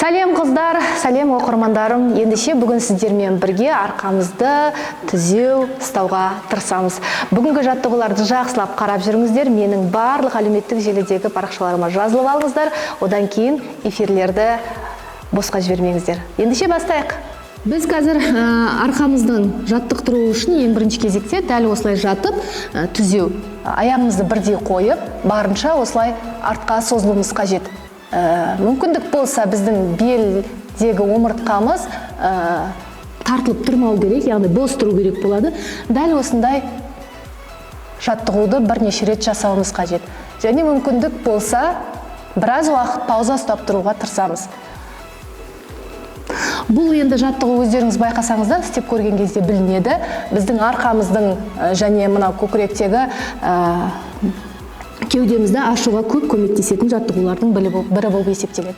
Сәлем қыздар, сәлем оқырмандарым. Ендеше бүгін сіздермен бірге арқамызды түзеу ұстауға тырысамыз. Бүгінгі жаттығуларды жақсылап қарап жүріңіздер. Менің барлық әлеуметтік желідегі парақшаларыма жазылып алыңыздар. Одан кейін эфирлерді босқа жібермеңіздер. Ендеше бастайық. Біз қазір арқамыздың жаттықтыру үшін ең бірінші кезекте дәл осылай жатып түзеу. Аяғымызды бірдей қойып, барынша осылай артқа созылуымыз қажет. Мүмкіндік болса біздің белдегі омыртқамыз тартылып тұрмау керек, яғни бос тұру керек болады. Дәл осындай жаттығуды бірнеше рет жасауымыз қажет. Және мүмкіндік болса біраз уақыт пауза ұстап тұруға тырысамыз. Бұл енді жаттығу өздеріңіз байқасаңыздар, істеп көрген кезде білінеді. Біздің арқамыздың және мына көкіректегі кеудемізді ашуға көп көмектесетін жаттығулардың бірі болып есептеледі.